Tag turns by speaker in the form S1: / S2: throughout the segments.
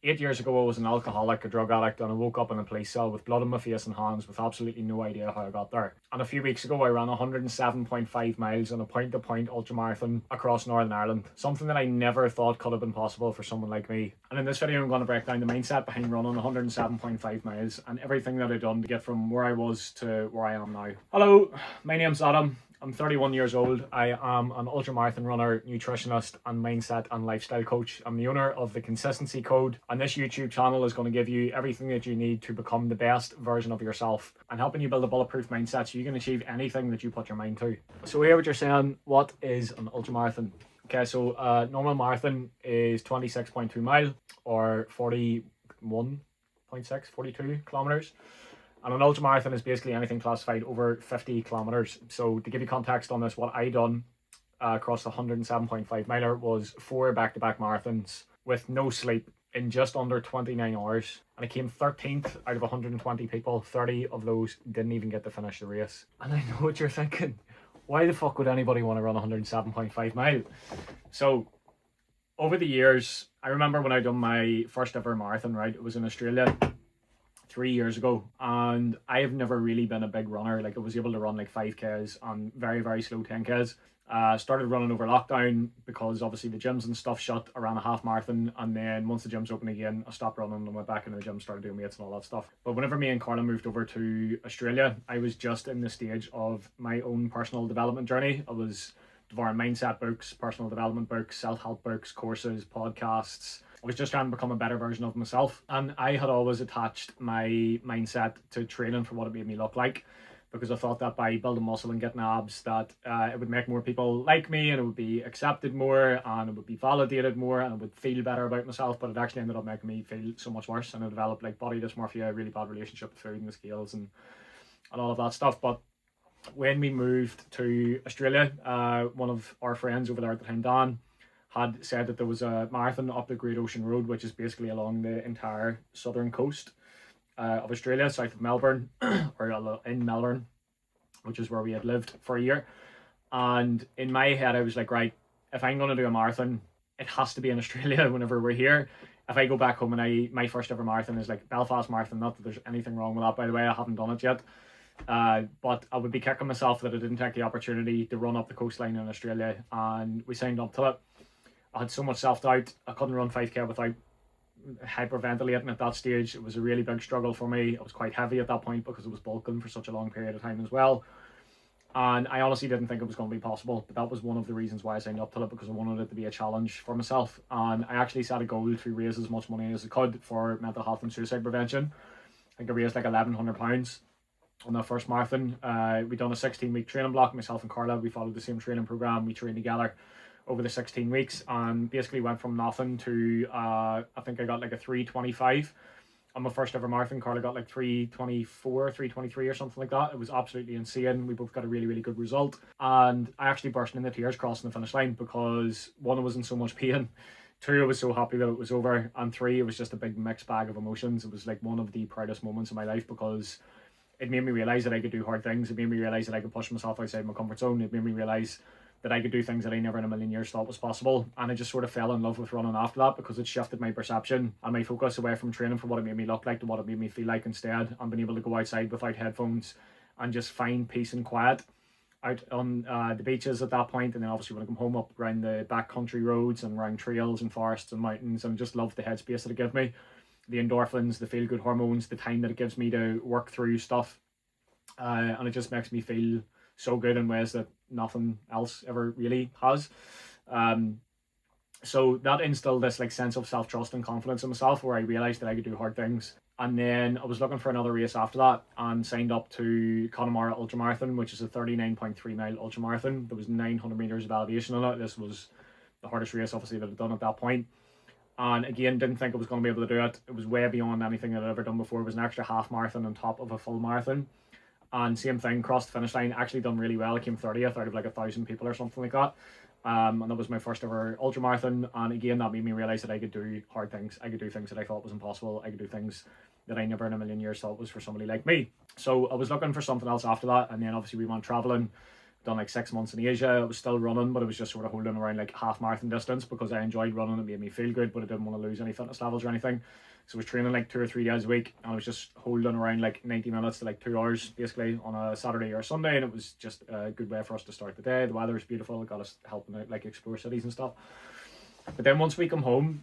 S1: 8 years ago, I was an alcoholic, a drug addict, and I woke up in a police cell with blood on my face and hands with absolutely no idea how I got there. And a few weeks ago, I ran 107.5 miles on a point-to-point ultramarathon across Northern Ireland, something that I never thought could have been possible for someone like me. And in this video, I'm going to break down the mindset behind running 107.5 miles and everything that I've done to get from where I was to where I am now. Hello, my name's Adam. I'm 31 years old. I am an ultramarathon runner, nutritionist, and mindset and lifestyle coach. I'm the owner of the Consistency Code, and this YouTube channel is going to give you everything that you need to become the best version of yourself and helping you build a bulletproof mindset so you can achieve anything that you put your mind to. So here what you're saying, what is an ultramarathon? Okay, so a normal marathon is 26.2 mile or 42 kilometers. And an ultramarathon is basically anything classified over 50 kilometers. So to give you context on this, what I done across the 107.5 miler was 4 back-to-back marathons with no sleep in just under 29 hours. And I came 13th out of 120 people. 30 of those didn't even get to finish the race. And I know what you're thinking. Why the fuck would anybody want to run 107.5 mile? So over the years, I remember when I done my first ever marathon, right? It was in Australia 3 years ago, and I have never really been a big runner. Like, I was able to run like 5Ks and very, very slow 10Ks. Started running over lockdown because obviously the gyms and stuff shut around a half marathon, and then once the gyms opened again, I stopped running and went back into the gym, started doing weights and all that stuff. But whenever me and Carla moved over to Australia, I was just in the stage of my own personal development journey. I was devouring mindset books, personal development books, self-help books, courses, podcasts. I was just trying to become a better version of myself. And I had always attached my mindset to training for what it made me look like, because I thought that by building muscle and getting abs, that it would make more people like me, and it would be accepted more, and it would be validated more, and I would feel better about myself. But it actually ended up making me feel so much worse, and I developed like body dysmorphia, a really bad relationship with food and the scales and all of that stuff. But when we moved to Australia, one of our friends over there at the time, Dan, had said that there was a marathon up the Great Ocean Road, which is basically along the entire southern coast of Australia, south of Melbourne, or in Melbourne, which is where we had lived for a year. And in my head, I was like, right, if I'm going to do a marathon, it has to be in Australia whenever we're here. If I go back home and my first ever marathon is like Belfast Marathon, not that there's anything wrong with that, by the way, I haven't done it yet. But I would be kicking myself that I didn't take the opportunity to run up the coastline in Australia, and we signed up to it. I had so much self-doubt. I couldn't run 5K without hyperventilating at that stage. It was a really big struggle for me. I was quite heavy at that point because I was bulking for such a long period of time as well. And I honestly didn't think it was going to be possible, but that was one of the reasons why I signed up to it, because I wanted it to be a challenge for myself. And I actually set a goal to raise as much money as I could for mental health and suicide prevention. I think I raised like £1,100 on that first marathon. We done a 16-week training block, myself and Carla. We followed the same training program. We trained together over the 16 weeks and basically went from nothing to I think I got like a 3:25 on my first ever marathon. Carla got like 3:24, 3:23 or something like that. It was absolutely insane. We both got a really, really good result, and I actually burst into tears crossing the finish line, because one, I was in so much pain, two, I was so happy that it was over, and three, it was just a big mixed bag of emotions. It was like one of the proudest moments of my life, because it made me realize that I could do hard things. It made me realize that I could push myself outside my comfort zone. It made me realize that I could do things that I never in a million years thought was possible. And I just sort of fell in love with running after that, because it shifted my perception and my focus away from training for what it made me look like to what it made me feel like instead, and being able to go outside without headphones and just find peace and quiet out on the beaches at that point. And then obviously when I come home, up around the backcountry roads and around trails and forests and mountains, and just love the headspace that it gives me, the endorphins, the feel good hormones, the time that it gives me to work through stuff. And it just makes me feel so good in ways that nothing else ever really has. So that instilled this like sense of self-trust and confidence in myself, where I realized that I could do hard things. And then I was looking for another race after that and signed up to Connemara Ultramarathon, which is a 39.3 mile ultramarathon. There was 900 meters of elevation on it. This was the hardest race obviously that I'd done at that point. And again, didn't think I was going to be able to do it. It was way beyond anything that I'd ever done before. It was an extra half marathon on top of a full marathon. And same thing, crossed the finish line, actually done really well. I came 30th out of like 1,000 people or something like that. And that was my first ever ultramarathon. And again, that made me realize that I could do hard things. I could do things that I thought was impossible. I could do things that I never in a million years thought was for somebody like me. So I was looking for something else after that. And then obviously we went traveling. done like 6 months in Asia. I was still running, but it was just sort of holding around like half marathon distance because I enjoyed running. It made me feel good, but I didn't want to lose any fitness levels or anything. So I was training like 2 or 3 days a week, and I was just holding around like 90 minutes to like 2 hours basically on a Saturday or Sunday, and it was just a good way for us to start the day. The weather was beautiful. It got us helping out like explore cities and stuff. But then once we come home,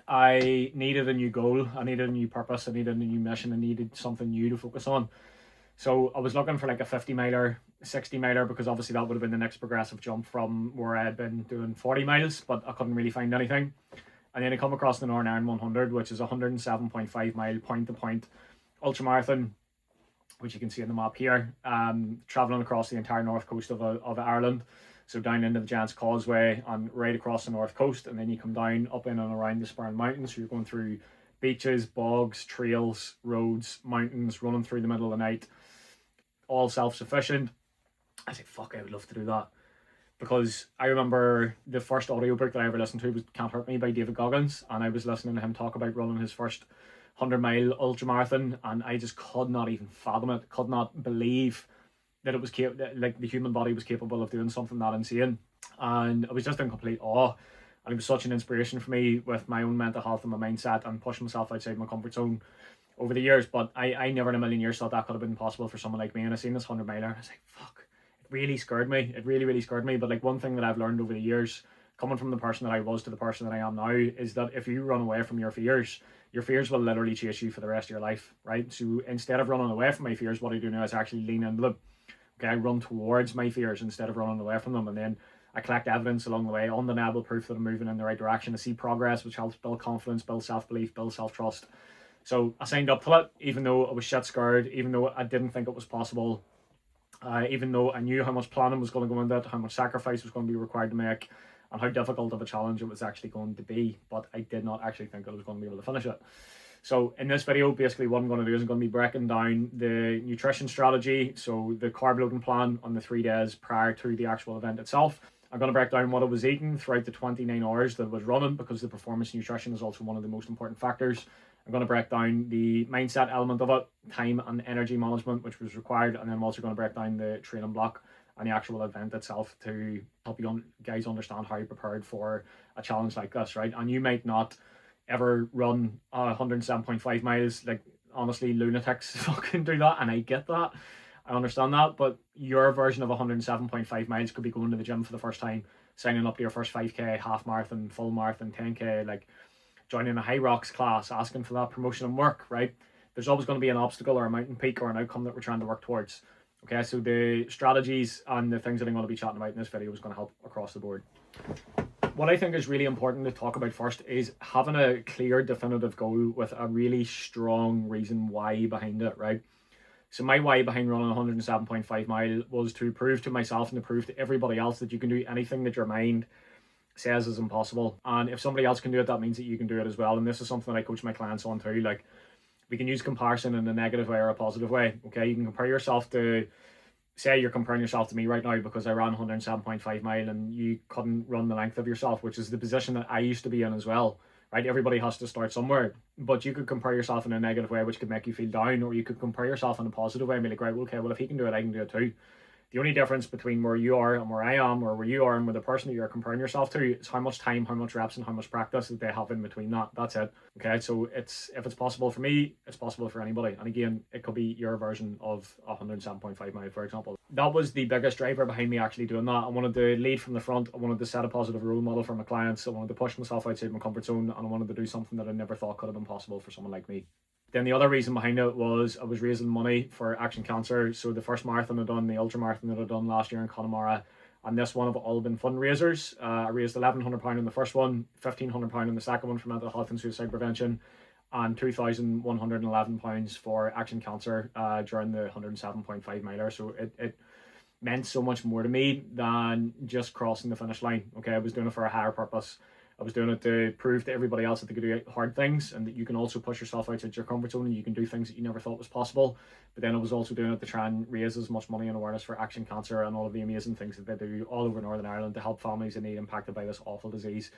S1: I needed a new goal. I needed a new purpose. I needed a new mission. I needed something new to focus on. So I was looking for like a 50 miler, 60 miler, because obviously that would have been the next progressive jump from where I had been doing 40 miles, but I couldn't really find anything. And then I come across the Norn 100, which is a 107.5 mile point to point ultramarathon, which you can see on the map here, traveling across the entire north coast of Ireland. So down into the Giant's Causeway and right across the north coast, and then you come down up in and around the Spurn Mountains. So you're going through beaches, bogs, trails, roads, mountains, running through the middle of the night, all self-sufficient. I said, fuck, I would love to do that. Because I remember the first audiobook that I ever listened to was Can't Hurt Me by David Goggins, and I was listening to him talk about running his first 100-mile ultramarathon, and I just could not even fathom it, could not believe that it was like the human body was capable of doing something that insane. And I was just in complete awe, and it was such an inspiration for me with my own mental health and my mindset and pushing myself outside my comfort zone over the years. But I never in a million years thought that could have been possible for someone like me. And I seen this 100-miler, I was like, fuck, it really scared me. It really, really scared me. But like one thing that I've learned over the years, coming from the person that I was to the person that I am now, is that if you run away from your fears will literally chase you for the rest of your life, right? So instead of running away from my fears, what I do now is actually lean into them. Okay, I run towards my fears instead of running away from them, and then I collect evidence along the way, undeniable proof that I'm moving in the right direction. I see progress, which helps build confidence, build self-belief, build self-trust. So I signed up to it, even though I was shit scared, even though I didn't think it was possible, even though I knew how much planning was going to go into it, how much sacrifice was going to be required to make, and how difficult of a challenge it was actually going to be. But I did not actually think I was going to be able to finish it. So in this video, basically what I'm going to do is I'm going to be breaking down the nutrition strategy, so the carb loading plan on the 3 days prior to the actual event itself. I'm going to break down what I was eating throughout the 29 hours that I was running, because the performance nutrition is also one of the most important factors. I'm going to break down the mindset element of it, time and energy management, which was required, and then I'm also going to break down the training block and the actual event itself to help you guys understand how you prepared for a challenge like this, right? And you might not ever run 107.5 miles. Like, honestly, lunatics fucking do that, and I get that, I understand that, but your version of 107.5 miles could be going to the gym for the first time, signing up to your first 5k, half marathon, full marathon, 10k, like joining a high rocks class, asking for that promotion and work, right? There's always going to be an obstacle or a mountain peak or an outcome that we're trying to work towards. Okay, so the strategies and the things that I'm going to be chatting about in this video is going to help across the board. What I think is really important to talk about first is having a clear, definitive goal with a really strong reason why behind it, right? So my why behind running 107.5 mile was to prove to myself and to prove to everybody else that you can do anything that your mind says is impossible. And if somebody else can do it, that means that you can do it as well. And this is something that I coach my clients on too. Like, we can use comparison in a negative way or a positive way. Okay, you can compare yourself to, say you're comparing yourself to me right now because I ran 107.5 mile and you couldn't run the length of yourself, which is the position that I used to be in as well, right? Everybody has to start somewhere, but you could compare yourself in a negative way, which could make you feel down, or you could compare yourself in a positive way and be like, right, okay, well, if he can do it, I can do it too. The only difference between where you are and where I am, or where you are and where the person that you're comparing yourself to, is how much time, how much reps, and how much practice that they have in between that. That's it. Okay, so if it's possible for me, it's possible for anybody. And again, it could be your version of 107.5 mile, for example. That was the biggest driver behind me actually doing that. I wanted to lead from the front. I wanted to set a positive role model for my clients. I wanted to push myself outside my comfort zone, and I wanted to do something that I never thought could have been possible for someone like me. Then the other reason behind it was I was raising money for Action Cancer. So the first marathon I'd done, the ultra marathon that I'd done last year in Connemara, and this one have all been fundraisers. I raised £1,100 in the first one, £1,500 in the second one for mental health and suicide prevention, and £2,111 for Action Cancer during the 107.5 miler. So it meant so much more to me than just crossing the finish line. Okay, I was doing it for a higher purpose. I was doing it to prove to everybody else that they could do hard things, and that you can also push yourself outside your comfort zone and you can do things that you never thought was possible. But then I was also doing it to try and raise as much money and awareness for Action Cancer and all of the amazing things that they do all over Northern Ireland to help families in need impacted by this awful disease.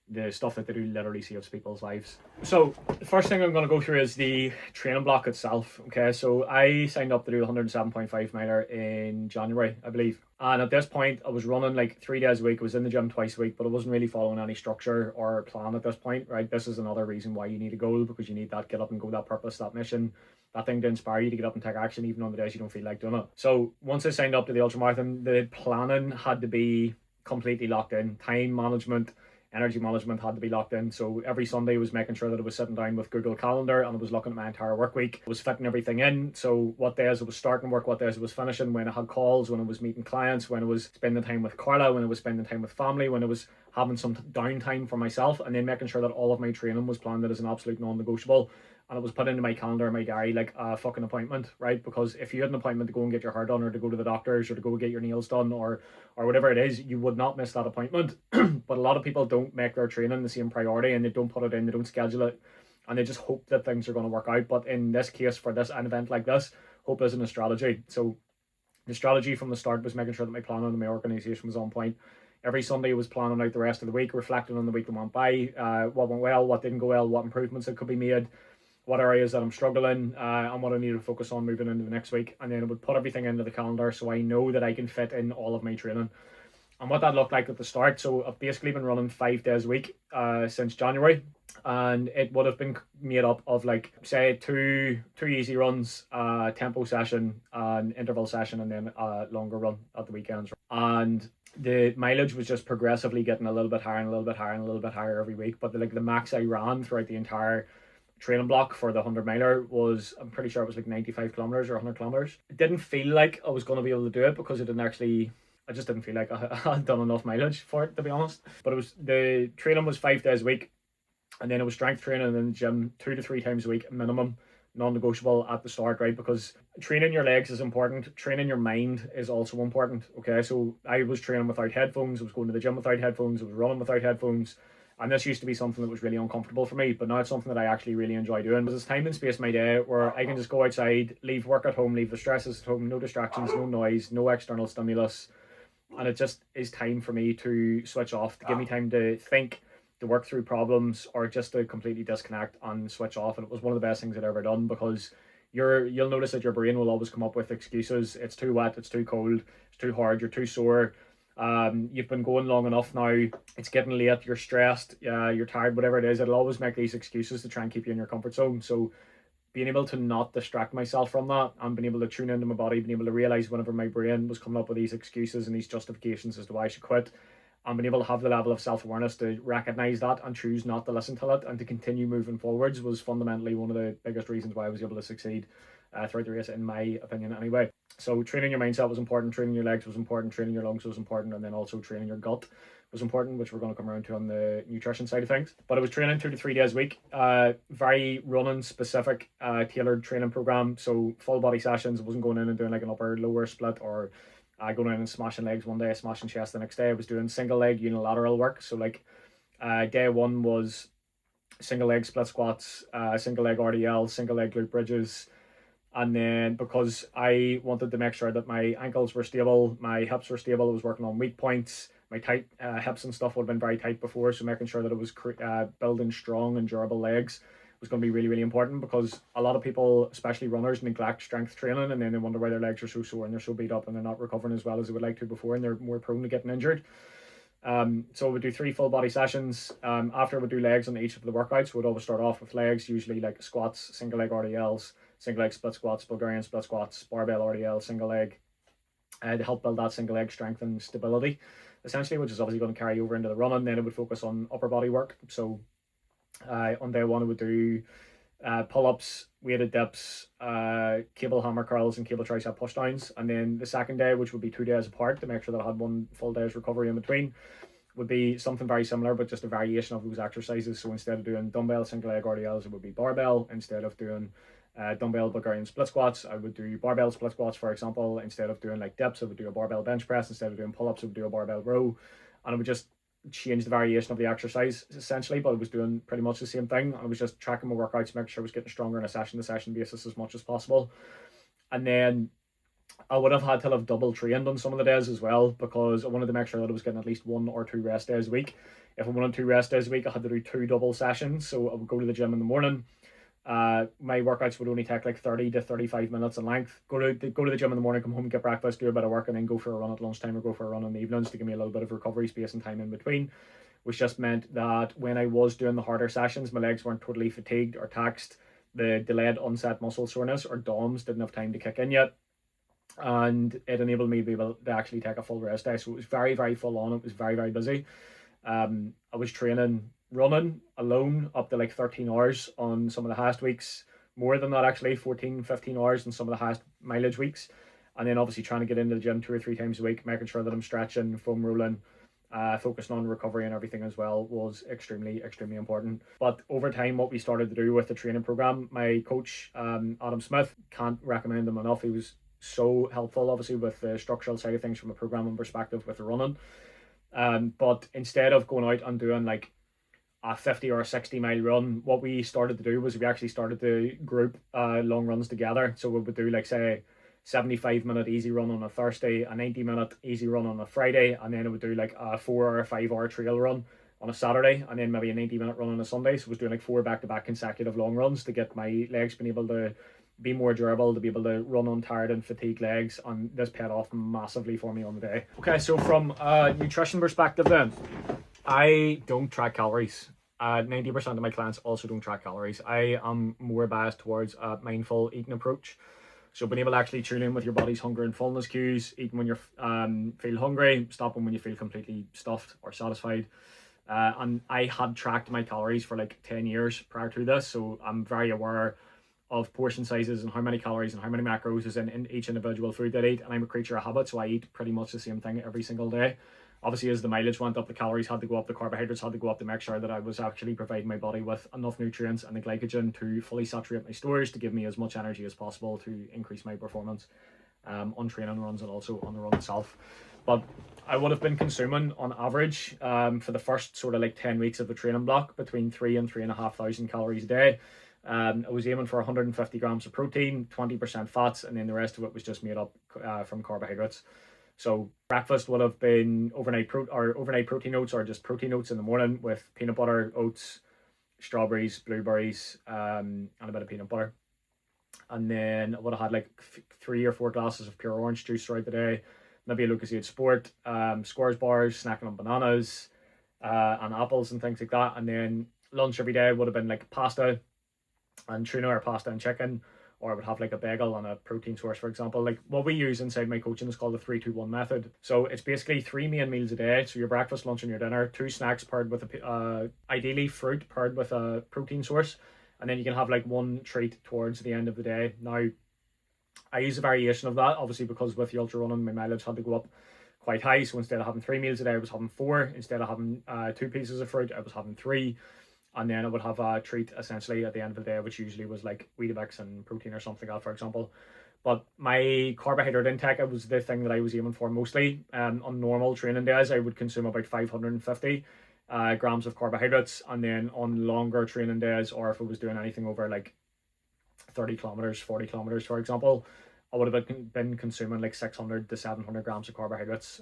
S1: the stuff that they do literally saves people's lives. So the first thing I'm going to go through is the training block itself. Okay, so I signed up to do 107.5 miler in January, I believe. And at this point, I was running like 3 days a week. I was in the gym twice a week, but I wasn't really following any structure or plan at this point, right? This is another reason why you need a goal, because you need that get up and go, that purpose, that mission, that thing to inspire you to get up and take action even on the days you don't feel like doing it. So once I signed up to the ultramarathon, the planning had to be completely locked in. Time management, energy management had to be locked in. So every Sunday I was making sure that I was sitting down with Google Calendar and I was looking at my entire work week. I was fitting everything in. So what days I was starting work, what days I was finishing, when I had calls, when I was meeting clients, when I was spending time with Carla, when I was spending time with family, when I was having some downtime for myself, and then making sure that all of my training was planned as an absolute non-negotiable. And it was put into my calendar, my diary, like a fucking appointment, right? Because if you had an appointment to go and get your hair done, or to go to the doctors, or to go get your nails done, or whatever it is, you would not miss that appointment. But a lot of people don't make their training the same priority, and they don't put it in, they don't schedule it, and they just hope that things are going to work out. But in this case, for this an event like this, hope isn't a strategy. So the strategy from the start was making sure that my planning and my organisation was on point. Every Sunday was planning out the rest of the week, reflecting on the week that went by, what went well, what didn't go well, what improvements that could be made, what areas that I'm struggling, and what I need to focus on moving into the next week. And then I would put everything into the calendar so I know that I can fit in all of my training. And what that looked like at the start, so I've basically been running 5 days a week since January, and it would have been made up of, like, say two easy runs, tempo session, an interval session, and then a longer run at the weekends. And the mileage was just progressively getting a little bit higher and a little bit higher and a little bit higher every week. But the max I ran throughout the entire training block for the 100 miler was, I'm pretty sure it was like 95 kilometers or 100 kilometers. It didn't feel like I was going to be able to do it because I just didn't feel like I had done enough mileage for it, to be honest. But the training was 5 days a week, and then it was strength training in the gym 2 to 3 times a week minimum, non-negotiable at the start, right? Because training your legs is important, training your mind is also important. Okay, so I was training without headphones, I was going to the gym without headphones, I was running without headphones. And this used to be something that was really uncomfortable for me, but now it's something that I actually really enjoy doing. There's time and space in my day where I can just go outside, leave work at home, leave the stresses at home, no distractions, no noise, no external stimulus. And it just is time for me to switch off, to give me time to think, to work through problems, or just to completely disconnect and switch off. And it was one of the best things I'd ever done, because you'll notice that your brain will always come up with excuses. It's too wet, it's too cold, it's too hard, you're too sore. You've been going long enough now, it's getting late, you're stressed, you're tired, whatever it is. It'll always make these excuses to try and keep you in your comfort zone. So being able to not distract myself from that, and being able to tune into my body, being able to realize whenever my brain was coming up with these excuses and these justifications as to why I should quit, and being able to have the level of self-awareness to recognize that and choose not to listen to it and to continue moving forwards, was fundamentally one of the biggest reasons why I was able to succeed throughout the race, in my opinion anyway. So training your mindset was important, training your legs was important, training your lungs was important, and then also training your gut was important, which we're going to come around to on the nutrition side of things. But I was training 2 to 3 days a week, very running specific, tailored training program. So full body sessions. I wasn't going in and doing like an upper lower split, or going in and smashing legs one day, smashing chest the next day. I was doing single leg unilateral work. So like day one was single leg split squats, single leg RDL, single leg glute bridges. And then, because I wanted to make sure that my ankles were stable, my hips were stable, I was working on weak points. My tight hips and stuff would have been very tight before, so making sure that it was building strong and durable legs was going to be really, really important, because a lot of people, especially runners, neglect strength training, and then they wonder why their legs are so sore and they're so beat up and they're not recovering as well as they would like to before, and they're more prone to getting injured. So we'd do 3 full body sessions. After we'd do legs on each of the workouts, we'd always start off with legs, usually like squats, single leg RDLs, single leg split squats, Bulgarian split squats, barbell RDL, single leg, to help build that single leg strength and stability, essentially, which is obviously going to carry over into the running. Then it would focus on upper body work. So on day one, it would do pull-ups, weighted dips, cable hammer curls, and cable tricep pushdowns. And then the second day, which would be 2 days apart to make sure that I had 1 full day's recovery in between, would be something very similar, but just a variation of those exercises. So instead of doing dumbbell single leg RDLs, it would be barbell. Instead of doing dumbbell Bulgarian split squats, I would do barbell split squats, for example. Instead of doing like dips, I would do a barbell bench press. Instead of doing pull-ups, I would do a barbell row. And I would just change the variation of the exercise, essentially, but I was doing pretty much the same thing. I was just tracking my workouts, making sure I was getting stronger on a session to session basis as much as possible. And then I would have had to have double trained on some of the days as well, because I wanted to make sure that I was getting at least 1 or 2 rest days a week. If I wanted 2 rest days a week, I had to do 2 double sessions. So I would go to the gym in the morning. My workouts would only take like 30 to 35 minutes in length. Go to the gym in the morning, come home, get breakfast, do a bit of work, and then go for a run at lunchtime or go for a run in the evenings to give me a little bit of recovery space and time in between, which just meant that when I was doing the harder sessions, my legs weren't totally fatigued or taxed. The delayed onset muscle soreness, or DOMS, didn't have time to kick in yet, and it enabled me to be able to actually take a full rest day. So it was very, very full on. It was very, very busy. I was training running alone up to like 13 hours on some of the highest weeks, more than that actually, 14, 15 hours in some of the highest mileage weeks. And then obviously trying to get into the gym 2 or 3 times a week, making sure that I'm stretching, foam rolling, focusing on recovery and everything as well, was extremely, extremely important. But over time, what we started to do with the training program, my coach, Adam Smith, can't recommend him enough. He was so helpful, obviously, with the structural side of things from a programming perspective with the running. But instead of going out and doing like a 50 or a 60 mile run, what we started to do was we actually started to group long runs together. So we would do like, say, 75-minute easy run on a Thursday, a 90-minute easy run on a Friday, and then it would do like a 4 or 5 hour trail run on a Saturday, and then maybe a 90-minute run on a Sunday. So I was doing like 4 back-to-back consecutive long runs to get my legs being able to be more durable, to be able to run on tired and fatigued legs, and this paid off massively for me on the day. Okay, so from a nutrition perspective then, I don't track calories. 90% of my clients also don't track calories. I am more biased towards a mindful eating approach. So being able to actually tune in with your body's hunger and fullness cues, eating when you feel hungry, stopping when you feel completely stuffed or satisfied. And I had tracked my calories for like 10 years prior to this, so I'm very aware of portion sizes and how many calories and how many macros is in each individual food that I eat. And I'm a creature of habit, so I eat pretty much the same thing every single day. Obviously, as the mileage went up, the calories had to go up, the carbohydrates had to go up to make sure that I was actually providing my body with enough nutrients and the glycogen to fully saturate my stores to give me as much energy as possible to increase my performance on training runs and also on the run itself. But I would have been consuming on average for the first sort of like 10 weeks of the training block between 3 and 3,500 calories a day. I was aiming for 150 grams of protein, 20% fats, and then the rest of it was just made up from carbohydrates. So breakfast would have been overnight protein oats, or just protein oats in the morning with peanut butter, oats, strawberries, blueberries, and a bit of peanut butter. And then I would have had like 3 or 4 glasses of pure orange juice throughout the day. Maybe a Lucozade Sport, Squares bars, snacking on bananas, and apples and things like that. And then lunch every day would have been like pasta and tuna, or pasta and chicken, or I would have like a bagel and a protein source, for example. Like what we use inside my coaching is called the 3-2-1 method. So it's basically 3 main meals a day. So your breakfast, lunch, and your dinner, 2 snacks paired with ideally fruit paired with a protein source, and then you can have like 1 treat towards the end of the day. Now, I use a variation of that, obviously, because with the ultra running, my mileage had to go up quite high. So instead of having 3 meals a day, I was having 4. Instead of having 2 pieces of fruit, I was having 3. And then I would have a treat essentially at the end of the day, which usually was like Weetabix and protein or something like that, for example. But my carbohydrate intake was the thing that I was aiming for mostly. On normal training days, I would consume about 550 grams of carbohydrates. And then on longer training days, or if I was doing anything over like 30 kilometers, 40 kilometers, for example, I would have been consuming like 600 to 700 grams of carbohydrates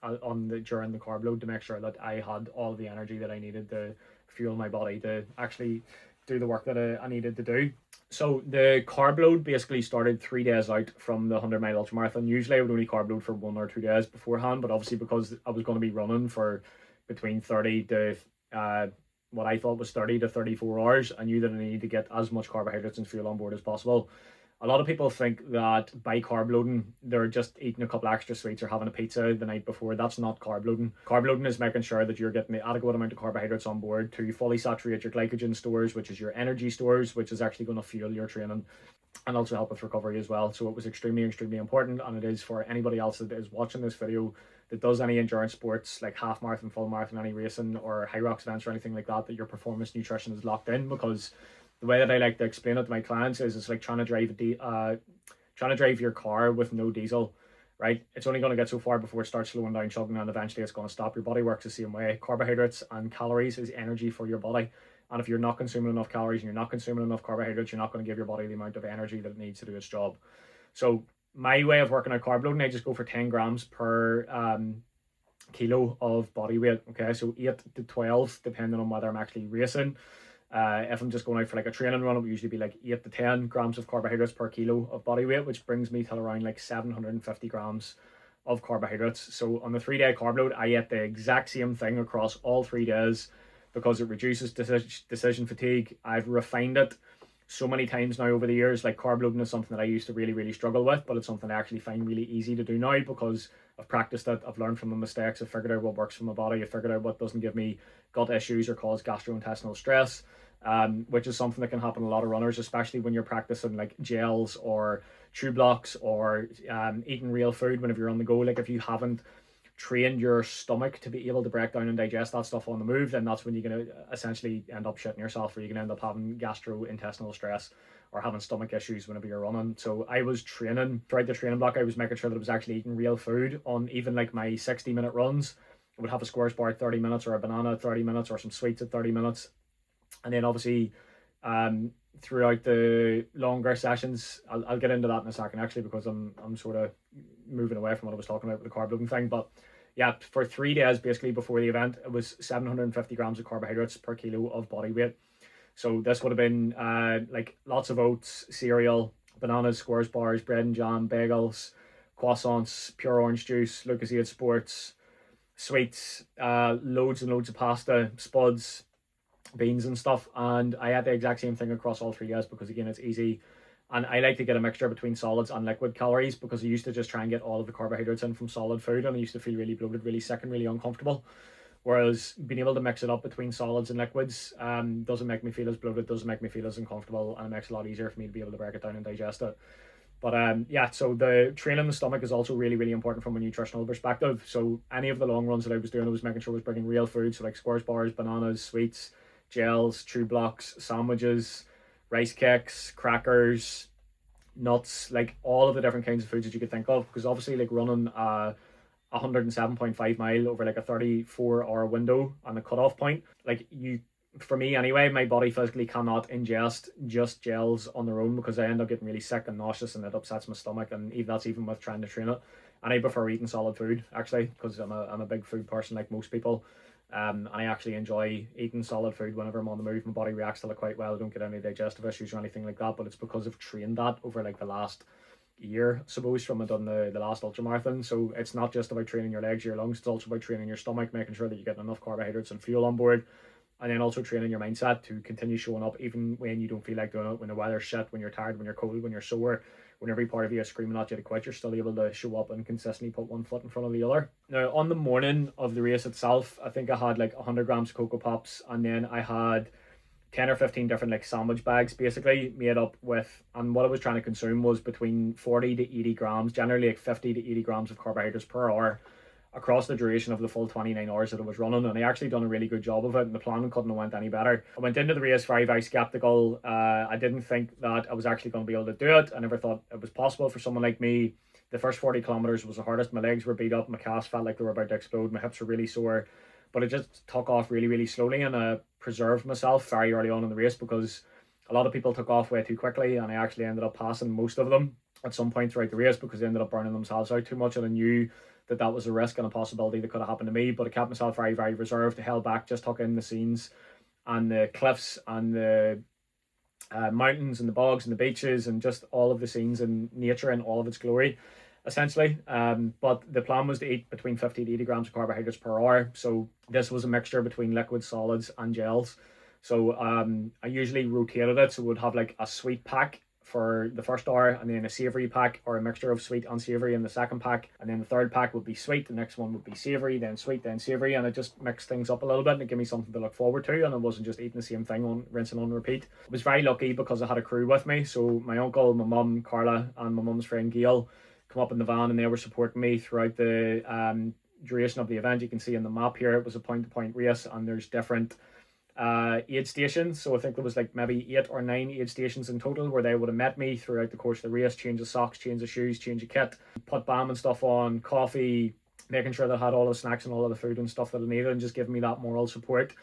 S1: during the carb load, to make sure that I had all the energy that I needed to fuel my body to actually do the work that I needed to do. So the carb load basically started 3 days out from the 100-mile ultramarathon. Usually I would only carb load for 1 or 2 days beforehand, but obviously because I was going to be running for between 30 to what I thought was 30 to 34 hours, I knew that I needed to get as much carbohydrates and fuel on board as possible. A lot of people think that by carb loading, they're just eating a couple extra sweets or having a pizza the night before. That's not carb loading. Carb loading is making sure that you're getting the adequate amount of carbohydrates on board to fully saturate your glycogen stores, which is your energy stores, which is actually going to fuel your training and also help with recovery as well. So it was extremely, extremely important, and it is for anybody else that is watching this video that does any endurance sports like half marathon, full marathon, any racing or high rocks events or anything like that, that your performance nutrition is locked in. Because the way that I like to explain it to my clients is it's like trying to drive your car with no diesel, right? It's only going to get so far before it starts slowing down, chugging, and eventually it's going to stop. Your body works the same way. Carbohydrates and calories is energy for your body. And if you're not consuming enough calories and you're not consuming enough carbohydrates, you're not going to give your body the amount of energy that it needs to do its job. So my way of working out carb loading, I just go for 10 grams per kilo of body weight. Okay, so 8 to 12 depending on whether I'm actually racing. If I'm just going out for like a training run, it would usually be like 8 to 10 grams of carbohydrates per kilo of body weight, which brings me to around like 750 grams of carbohydrates. So on the 3-day carb load, I eat the exact same thing across all 3 days because it reduces decision fatigue. I've refined it so many times now over the years. Like, carb loading is something that I used to really struggle with, but it's something I actually find really easy to do now because I've practiced it. I've learned from the mistakes. I've figured out what works for my body. I've figured out what doesn't give me gut issues or cause gastrointestinal stress, which is something that can happen to a lot of runners, especially when you're practicing like gels or chew blocks or eating real food whenever you're on the go. Like, if you haven't train your stomach to be able to break down and digest that stuff on the move, then that's when you're going to essentially end up shitting yourself, or you're going to end up having gastrointestinal stress or having stomach issues whenever you're running. So I was training throughout the training block. I was making sure that I was actually eating real food on even like my 60-minute runs. I would have a squares bar at 30 minutes or a banana at 30 minutes or some sweets at 30 minutes. And then obviously throughout the longer sessions, I'll get into that in a second actually, because I'm sort of moving away from what I was talking about with the carb loading thing. But yeah, for 3 days basically before the event, it was 750 grams of carbohydrates per kilo of body weight. So this would have been like lots of oats, cereal, bananas, squares bars, bread and jam, bagels, croissants, pure orange juice, Lucozade Sports, sweets, loads and loads of pasta, spuds, beans and stuff. And I had the exact same thing across all 3 days because, again, it's easy. And I like to get a mixture between solids and liquid calories because I used to just try and get all of the carbohydrates in from solid food, and I used to feel really bloated, really sick and really uncomfortable. Whereas being able to mix it up between solids and liquids doesn't make me feel as bloated, doesn't make me feel as uncomfortable, and it makes it a lot easier for me to be able to break it down and digest it. But yeah, so the training the stomach is also really important from a nutritional perspective. So any of the long runs that I was doing, I was making sure I was bringing real food, so like squares bars, bananas, sweets, gels, chew blocks, sandwiches, rice cakes, crackers, nuts, like all of the different kinds of foods that you could think of. Because obviously, like, running 107.5 mile over like a 34-hour window on the cutoff point, like, for me anyway, my body physically cannot ingest just gels on their own because I end up getting really sick and nauseous and it upsets my stomach, and even that's even with trying to train it. And I prefer eating solid food actually because I'm a big food person like most people. And I actually enjoy eating solid food whenever I'm on the move. My body reacts to it quite well. I don't get any digestive issues or anything like that, but it's because I've trained that over like the last year, I suppose, from I done the last ultramarathon. So it's not just about training your legs, your lungs, it's also about training your stomach, making sure that you're getting enough carbohydrates and fuel on board, and then also training your mindset to continue showing up even when you don't feel like doing it, when the weather's shit, when you're tired, when you're cold, when you're sore, when every part of you is screaming at you to quit, you're still able to show up and consistently put one foot in front of the other. Now, on the morning of the race itself, I think I had like 100 grams of Cocoa Pops, and then I had 10 or 15 different like sandwich bags basically made up with, and what I was trying to consume was between 40 to 80 grams, generally like 50 to 80 grams of carbohydrates per hour across the duration of the full 29 hours that I was running. And I actually done a really good job of it, and the plan couldn't have went any better. I went into the race very skeptical. I didn't think that I was actually going to be able to do it. I never thought it was possible for someone like me. The first 40 kilometers was the hardest. My legs were beat up, my calves felt like they were about to explode, my hips were really sore, but it just took off really slowly, and I preserved myself very early on in the race because a lot of people took off way too quickly, and I actually ended up passing most of them at some point throughout the race because they ended up burning themselves out too much, and I knew that was a risk and a possibility that could have happened to me. But I kept myself very reserved, held back, just took in the scenes and the cliffs and the mountains and the bogs and the beaches and just all of the scenes and nature in all of its glory, essentially. But the plan was to eat between 50 to 80 grams of carbohydrates per hour. So this was a mixture between liquids, solids and gels. So I usually rotated it, so we'd have like a sweet pack for the first hour, and then a savoury pack or a mixture of sweet and savoury in the second pack, and then the third pack would be sweet, the next one would be savoury, then sweet, then savoury, and it just mixed things up a little bit and it gave me something to look forward to, and I wasn't just eating the same thing on rinse and on repeat. I was very lucky because I had a crew with me, so my uncle, my mum Carla, and my mum's friend Gail come up in the van, and they were supporting me throughout the duration of the event. You can see in the map here it was a point-to-point race, and there's different aid stations. So I think there was like maybe 8 or 9 aid stations in total where they would have met me throughout the course of the race, change of socks, change of shoes, change of kit, put balm and stuff on, coffee, making sure that I had all the snacks and all of the food and stuff that I needed, and just giving me that moral support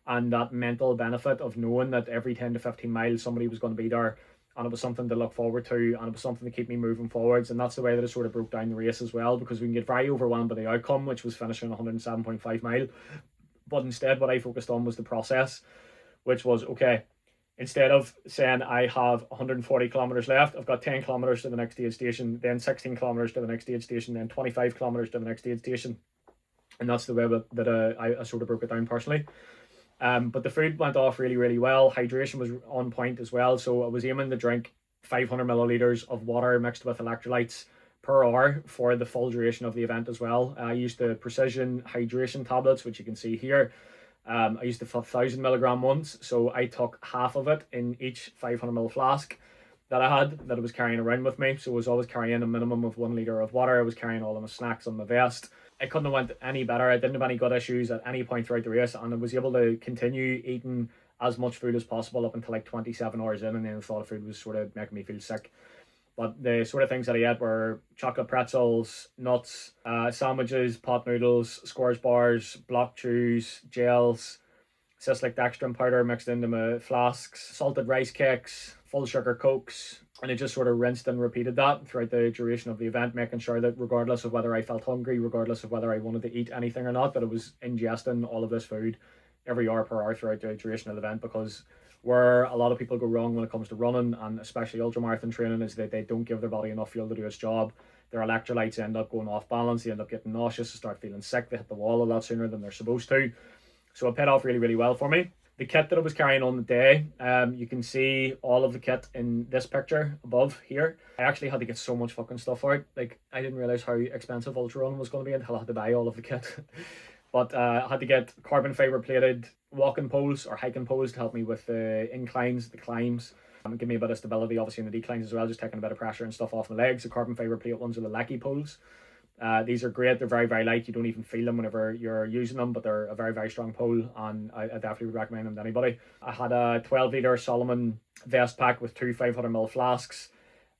S1: and that mental benefit of knowing that every 10 to 15 miles somebody was going to be there and it was something to look forward to, and it was something to keep me moving forwards. And that's the way that it sort of broke down the race as well, because we can get very overwhelmed by the outcome, which was finishing 107.5 mile. But instead, what I focused on was the process, which was, okay, instead of saying I have 140 kilometers left, I've got 10 kilometers to the next aid station, then 16 kilometers to the next aid station, then 25 kilometers to the next aid station. And that's the way that I sort of broke it down personally. But the food went off really, really well. Hydration was on point as well. So I was aiming to drink 500 milliliters of water mixed with electrolytes per hour for the full duration of the event as well. I used the precision hydration tablets, which you can see here. I used the 1,000 milligram ones. So I took half of it in each 500 ml flask that I was carrying around with me. So I was always carrying a minimum of 1 liter of water. I was carrying all of my snacks on my vest. It couldn't have went any better. I didn't have any gut issues at any point throughout the race, and I was able to continue eating as much food as possible up until like 27 hours in, and then the thought of food was sort of making me feel sick. But the sort of things that I ate were chocolate pretzels, nuts, sandwiches, pot noodles, Scores bars, block chews, gels, cyclic dextrin powder mixed into my flasks, salted rice cakes, full sugar cokes, and I just sort of rinsed and repeated that throughout the duration of the event, making sure that regardless of whether I felt hungry, regardless of whether I wanted to eat anything or not, that I was ingesting all of this food every hour per hour throughout the duration of the event. Because where a lot of people go wrong when it comes to running, and especially ultramarathon training, is that they don't give their body enough fuel to do its job. Their electrolytes end up going off balance, they end up getting nauseous, they start feeling sick, they hit the wall a lot sooner than they're supposed to. So it paid off really, really well for me. The kit that I was carrying on the day, you can see all of the kit in this picture above here. I actually had to get so much fucking stuff out. Like, I didn't realize how expensive ultra running was going to be until I had to buy all of the kit. But I had to get carbon fiber plated walking poles or hiking poles to help me with the inclines, the climbs, and give me a bit of stability, obviously, in the declines as well, just taking a bit of pressure and stuff off my legs. The carbon fiber plate ones are the Lecky poles. These are great. They're very, very light. You don't even feel them whenever you're using them, but they're a very, very strong pole, and I definitely would recommend them to anybody. I had a 12 litre Solomon vest pack with 2 500ml flasks.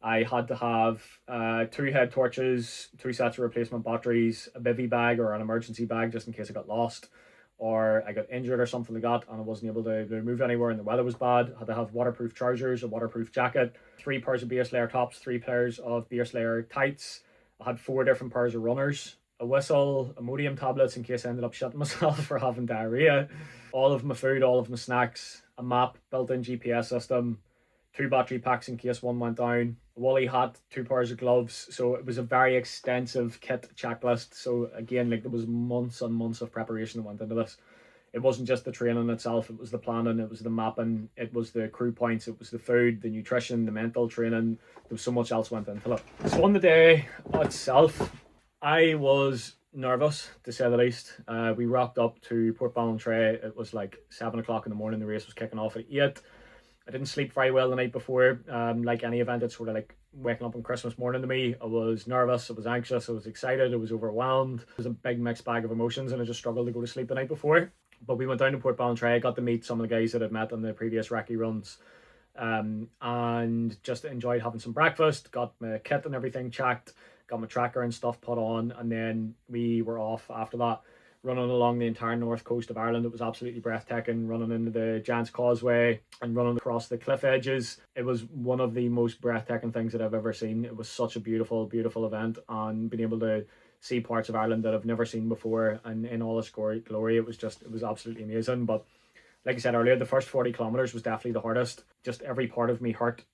S1: I had to have 2 head torches, 2 sets of replacement batteries, a bivy bag or an emergency bag just in case I got lost or I got injured or something like that and I wasn't able to move anywhere and the weather was bad. I had to have waterproof trousers, a waterproof jacket, 3 pairs of base layer tops, 3 pairs of base layer tights. I had 4 different pairs of runners, a whistle, Imodium tablets in case I ended up shitting myself for having diarrhea, all of my food, all of my snacks, a map, built-in GPS system, 2 battery packs in case one went down, a woolly hat, 2 pairs of gloves. So it was a very extensive kit checklist. So again, like, there was months and months of preparation that went into this. It wasn't just the training itself, it was the planning, it was the mapping, it was the crew points, it was the food, the nutrition, the mental training. There was so much else went into it. So on the day itself, I was nervous, to say the least. We rocked up to Port Ballantrae. It was like 7 o'clock in the morning. The race was kicking off at 8. I didn't sleep very well the night before. Like any event, it's sort of like waking up on Christmas morning to me. I was nervous, I was anxious, I was excited, I was overwhelmed. It was a big mixed bag of emotions and I just struggled to go to sleep the night before. But we went down to Port Ballantrae. I got to meet some of the guys that I'd met on the previous recce runs, and just enjoyed having some breakfast, got my kit and everything checked, got my tracker and stuff put on, and then we were off after that, running along the entire north coast of Ireland. It was absolutely breathtaking, running into the Giant's Causeway and running across the cliff edges. It was one of the most breathtaking things that I've ever seen. It was such a beautiful, beautiful event, and being able to see parts of Ireland that I've never seen before and in all its glory, it was absolutely amazing. But like I said earlier, the first 40 kilometers was definitely the hardest. Just every part of me hurt,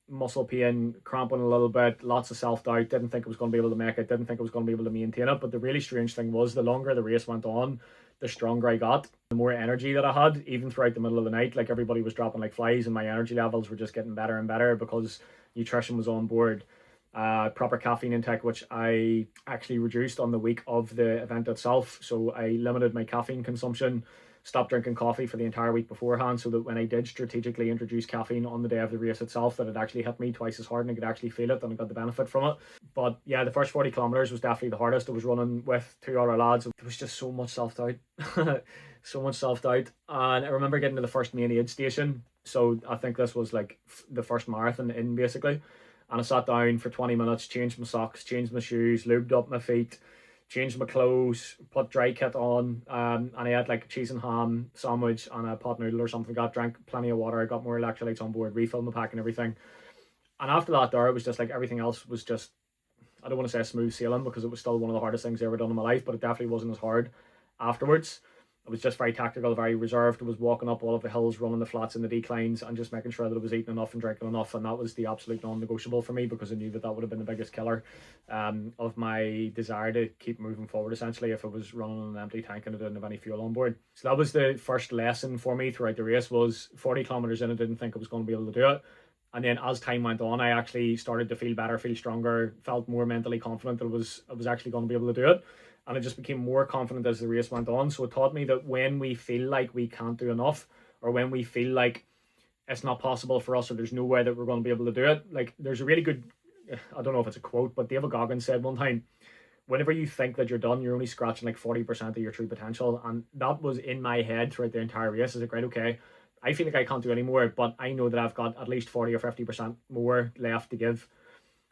S1: muscle pain, cramping a little bit, lots of self-doubt, didn't think I was going to be able to make it, didn't think I was going to be able to maintain it. But the really strange thing was, the longer the race went on, the stronger I got, the more energy that I had, even throughout the middle of the night. Like, everybody was dropping like flies and my energy levels were just getting better and better because nutrition was on board. Proper caffeine intake, which I actually reduced on the week of the event itself. So I limited my caffeine consumption, stopped drinking coffee for the entire week beforehand, so that when I did strategically introduce caffeine on the day of the race itself, that it actually hit me twice as hard and I could actually feel it and I got the benefit from it. But yeah, the first 40 kilometers was definitely the hardest. I was running with 2 other lads. There was just so much self-doubt. So much self-doubt. And I remember getting to the first main aid station. So I think this was like the first marathon in, basically. And I sat down for 20 minutes, changed my socks, changed my shoes, lubed up my feet, changed my clothes, put dry kit on, and I had like a cheese and ham sandwich and a pot noodle or something. Got drank plenty of water, I got more electrolytes on board, refilled my pack and everything. And after that there, it was just like everything else was just, I don't want to say smooth sailing because it was still one of the hardest things I've ever done in my life, but it definitely wasn't as hard afterwards. It was just very tactical, very reserved. I was walking up all of the hills, running the flats and the declines, and just making sure that I was eating enough and drinking enough. And that was the absolute non-negotiable for me, because I knew that that would have been the biggest killer of my desire to keep moving forward, essentially, if I was running on an empty tank and I didn't have any fuel on board. So that was the first lesson for me throughout the race. Was 40 kilometers in, I didn't think I was going to be able to do it. And then as time went on, I actually started to feel better, feel stronger, felt more mentally confident that I was actually going to be able to do it. And I just became more confident as the race went on. So it taught me that when we feel like we can't do enough, or when we feel like it's not possible for us, or there's no way that we're going to be able to do it, like there's a really good, I don't know if it's a quote, but David Goggins said one time, whenever you think that you're done, you're only scratching like 40% of your true potential. And that was in my head throughout the entire race. I was like, right, okay, I feel like I can't do any more, but I know that I've got at least 40 or 50% more left to give.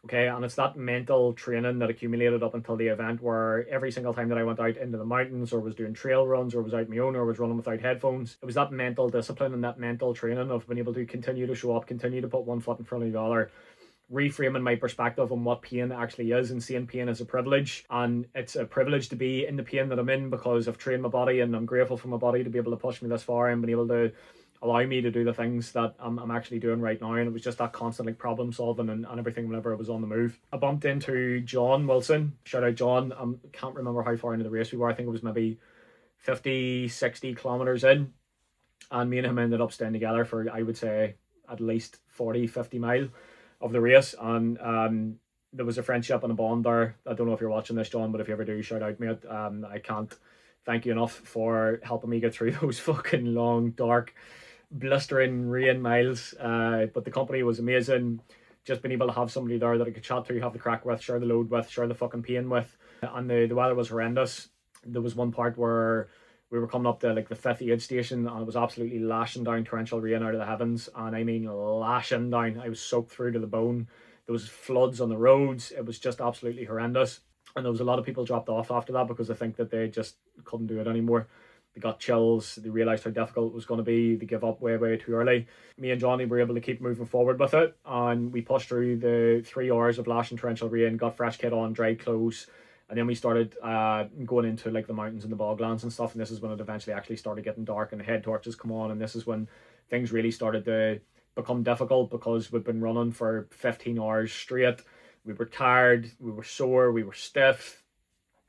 S1: Okay, and it's that mental training that accumulated up until the event, where every single time that I went out into the mountains, or was doing trail runs, or was out my own, or was running without headphones, it was that mental discipline and that mental training of being able to continue to show up, continue to put one foot in front of the other, reframing my perspective on what pain actually is, and seeing pain as a privilege. And it's a privilege to be in the pain that I'm in, because I've trained my body, and I'm grateful for my body to be able to push me this far and been able to allow me to do the things that I'm actually doing right now. And it was just that constant like problem solving and everything whenever I was on the move. I bumped into John Wilson. Shout out John. I can't remember how far into the race we were. I think it was maybe 50, 60 kilometers in. And me and him ended up staying together for, I would say, at least 40, 50 mile of the race. And there was a friendship and a bond there. I don't know if you're watching this, John, but if you ever do, shout out, mate. I can't thank you enough for helping me get through those fucking long, dark, blistering rain miles. But the company was amazing. Just being able to have somebody there that I could chat to, have the crack with, share the load with, share the fucking pain with. And the weather was horrendous. There was one part where we were coming up to like the 5th aid station, and it was absolutely lashing down torrential rain out of the heavens. And I mean lashing down. I was soaked through to the bone. There was floods on the roads. It was just absolutely horrendous. And there was a lot of people dropped off after that, because I think that they just couldn't do it anymore. They got chills. They realised how difficult it was going to be. They gave up way, way too early. Me and Johnny were able to keep moving forward with it, and we pushed through the 3 hours of lashing torrential rain, got fresh kit on, dry clothes, and then we started going into like the mountains and the boglands and stuff. And this is when it eventually actually started getting dark and the head torches come on, and this is when things really started to become difficult, because we'd been running for 15 hours straight. We were tired, we were sore, we were stiff,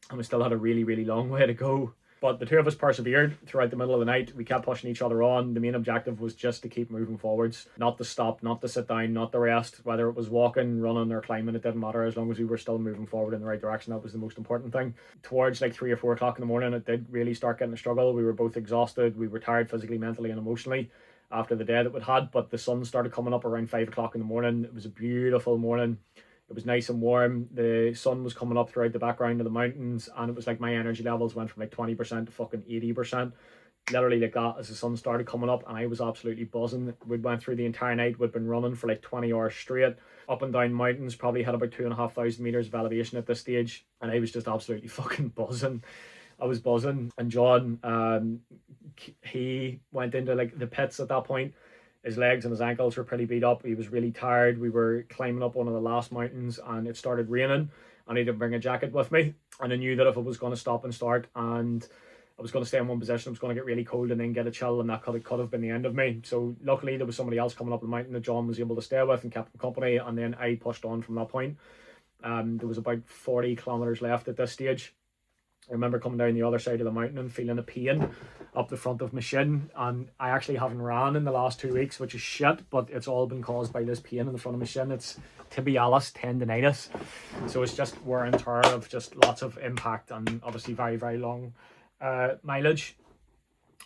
S1: and we still had a really, really long way to go. But the two of us persevered throughout the middle of the night. We kept pushing each other on. The main objective was just to keep moving forwards, not to stop, not to sit down, not to rest. Whether it was walking, running, or climbing, it didn't matter. As long as we were still moving forward in the right direction, that was the most important thing. Towards like 3 or 4 o'clock in the morning, it did really start getting a struggle. We were both exhausted. We were tired physically, mentally, and emotionally after the day that we'd had. But the sun started coming up around 5 o'clock in the morning. It was a beautiful morning. It was nice and warm. The sun was coming up throughout the background of the mountains, and it was like my energy levels went from like 20% to fucking 80%. Literally like that, as the sun started coming up, and I was absolutely buzzing. We went through the entire night. We'd been running for like 20 hours straight, up and down mountains, probably had about 2,500 meters of elevation at this stage, and I was just absolutely fucking buzzing. I was buzzing. And John, he went into like the pits at that point. His legs and his ankles were pretty beat up. He was really tired. We were climbing up one of the last mountains, and it started raining, and I didn't bring a jacket with me. And I knew that if I was going to stop and start, and I was going to stay in one position, I was going to get really cold and then get a chill, and that could have been the end of me. So luckily there was somebody else coming up the mountain that John was able to stay with and kept him company, and then I pushed on from that point. There was about 40 kilometers left at this stage. I remember coming down the other side of the mountain and feeling a pain up the front of my shin, and I actually haven't ran in the last 2 weeks, which is shit, but it's all been caused by this pain in the front of my shin. It's tibialis tendinitis, so it's just wear and tear of just lots of impact, and obviously very, very long mileage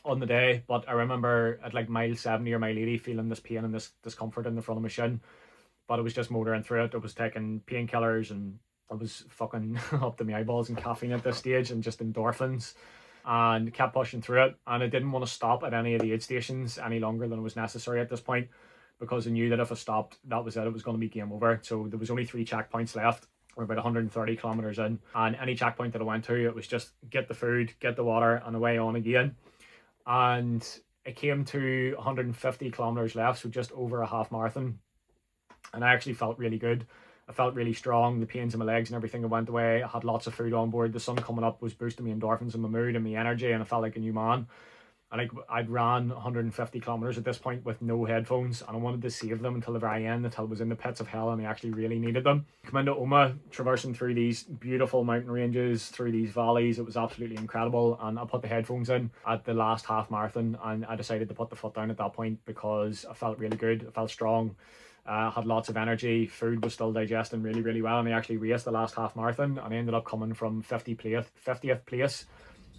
S1: on the day. But I remember at like mile 70 or mile 80 feeling this pain and this discomfort in the front of my shin, but it was just motoring through it. I was taking painkillers, and I was fucking up to my eyeballs in caffeine at this stage, and just endorphins, and kept pushing through it. And I didn't want to stop at any of the aid stations any longer than was necessary at this point, because I knew that if I stopped, that was it. It was going to be game over. So there was only 3 checkpoints left. We're about 130 kilometers in, and any checkpoint that I went to, it was just get the food, get the water, and away on again. And it came to 150 kilometers left, so just over a half marathon, and I actually felt really good. I felt really strong. The pains in my legs and everything went away. I had lots of food on board. The sun coming up was boosting me endorphins and my mood and my energy, and I felt like a new man. And I'd ran 150 kilometers at this point with no headphones, and I wanted to save them until the very end, until I was in the pits of hell and I actually really needed them. Come into Oma, traversing through these beautiful mountain ranges, through these valleys. It was absolutely incredible, and I put the headphones in at the last half marathon, and I decided to put the foot down at that point because I felt really good. I felt strong. Had lots of energy. Food was still digesting really, really well, and I actually raced the last half marathon, and I ended up coming from 50th place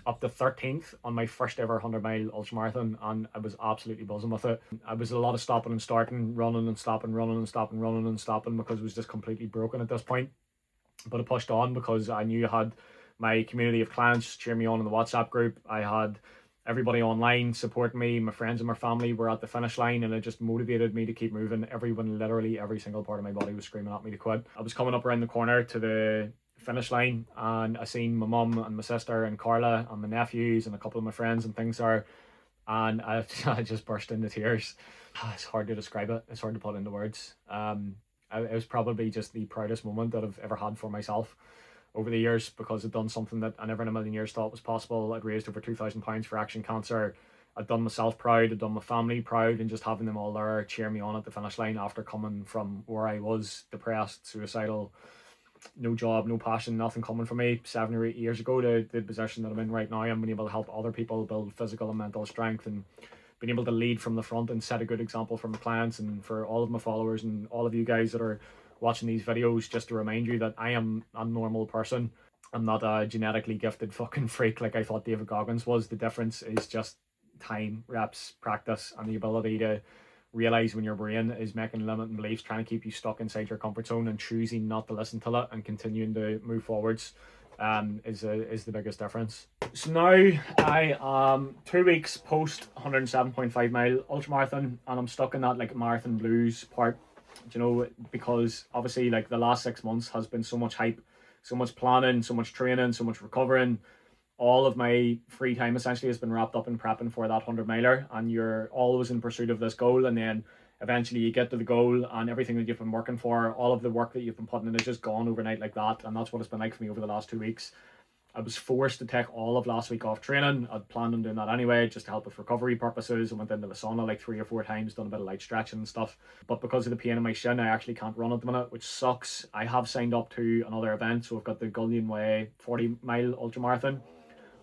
S1: up to 13th on my first ever 100-mile ultramarathon, and I was absolutely buzzing with it. I was a lot of stopping and starting, running and stopping, running and stopping, running and stopping, because it was just completely broken at this point. But I pushed on because I knew I had my community of clients cheer me on in the WhatsApp group. I had everybody online supporting me. My friends and my family were at the finish line, and it just motivated me to keep moving. Everyone, literally every single part of my body was screaming at me to quit. I was coming up around the corner to the finish line, and I seen my mum and my sister and Carla and my nephews and a couple of my friends and things there, and I just burst into tears. It's hard to describe it. It's hard to put into words. It was probably just the proudest moment that I've ever had for myself over the years, because I'd done something that I never in a million years thought was possible. I'd raised over £2,000 for Action Cancer. I'd done myself proud, I'd done my family proud, and just having them all there cheer me on at the finish line after coming from where I was depressed, suicidal, no job, no passion, nothing coming for me 7 or 8 years ago, to the position that I'm in right now. I'm being able to help other people build physical and mental strength, and being able to lead from the front and set a good example for my clients and for all of my followers and all of you guys that are watching these videos, just to remind you that I am a normal person. I'm not a genetically gifted fucking freak like I thought David Goggins was. The difference is just time, reps, practice, and the ability to realize when your brain is making limiting beliefs, trying to keep you stuck inside your comfort zone, and choosing not to listen to it and continuing to move forwards is the biggest difference. So now I am 2 weeks post 107.5 mile ultramarathon, and I'm stuck in that like marathon blues part, you know, because obviously like the last 6 months has been so much hype, so much planning, so much training, so much recovering. All of my free time essentially has been wrapped up in prepping for that 100-miler, and you're always in pursuit of this goal, and then eventually you get to the goal, and everything that you've been working for, all of the work that you've been putting in, is just gone overnight like that. And that's what it's been like for me over the last 2 weeks. I was forced to take all of last week off training. I'd planned on doing that anyway, just to help with recovery purposes. I went into the sauna like 3 or 4 times, done a bit of light stretching and stuff. But because of the pain in my shin, I actually can't run at the minute, which sucks. I have signed up to another event, so I've got the Gullion Way 40-mile ultramarathon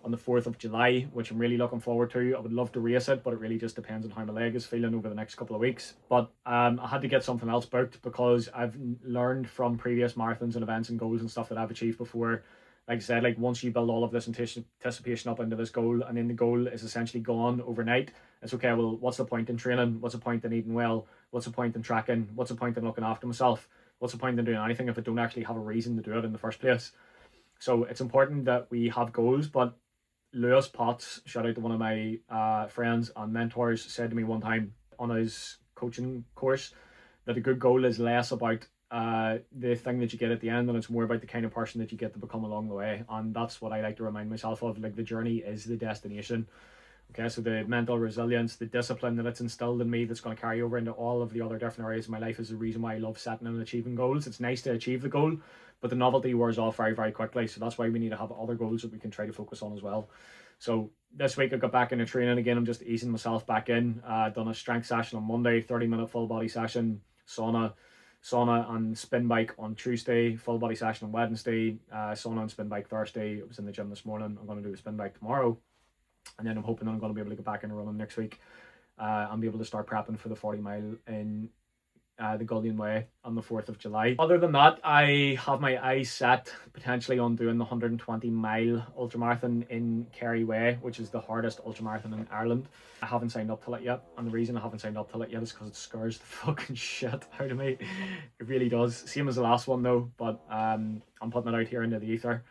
S1: on the 4th of July, which I'm really looking forward to. I would love to race it, but it really just depends on how my leg is feeling over the next couple of weeks. But I had to get something else booked, because I've learned from previous marathons and events and goals and stuff that I've achieved before. Like I said, like once you build all of this anticipation up into this goal, and then the goal is essentially gone overnight, it's okay, well, what's the point in training? What's the point in eating well? What's the point in tracking? What's the point in looking after myself? What's the point in doing anything if I don't actually have a reason to do it in the first place? So it's important that we have goals. But Lewis Potts, shout out to one of my friends and mentors, said to me one time on his coaching course that a good goal is less about the thing that you get at the end, and it's more about the kind of person that you get to become along the way. And that's what I like to remind myself of. Like, the journey is the destination. Okay, so the mental resilience, the discipline that it's instilled in me, that's going to carry over into all of the other different areas of my life, is the reason why I love setting and achieving goals. It's nice to achieve the goal, but the novelty wears off very, very quickly. So that's why we need to have other goals that we can try to focus on as well. So this week I got back into training again. I'm just easing myself back in. Done a strength session on Monday, 30-minute full body session, sauna and spin bike on Tuesday, full body session on Wednesday, sauna and spin bike Thursday. I was in the gym this morning. I'm going to do a spin bike tomorrow, and then I'm hoping that I'm going to be able to get back into running next week and be able to start prepping for the 40-mile in the Gullion Way on the 4th of July. Other than that, I have my eyes set potentially on doing the 120-mile ultramarathon in Kerry Way, which is the hardest ultramarathon in Ireland. I haven't signed up to it yet, and the reason I haven't signed up to it yet is because it scares the fucking shit out of me. It really does. Same as the last one though, but I'm putting it out here into the ether,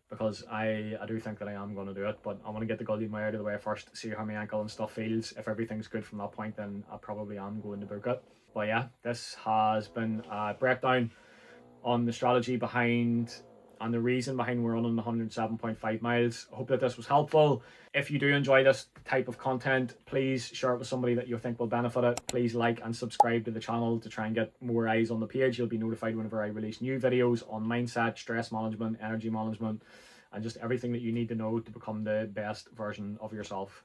S1: because I do think that I am going to do it. But I want to get the Gullion Way out of the way first, see how my ankle and stuff feels. If everything's good from that point, then I probably am going to book it. But yeah, this has been a breakdown on the strategy behind and the reason behind we're running 107.5 miles. I hope that this was helpful. If you do enjoy this type of content, please share it with somebody that you think will benefit it. Please like and subscribe to the channel to try and get more eyes on the page. You'll be notified whenever I release new videos on mindset, stress management, energy management, and just everything that you need to know to become the best version of yourself.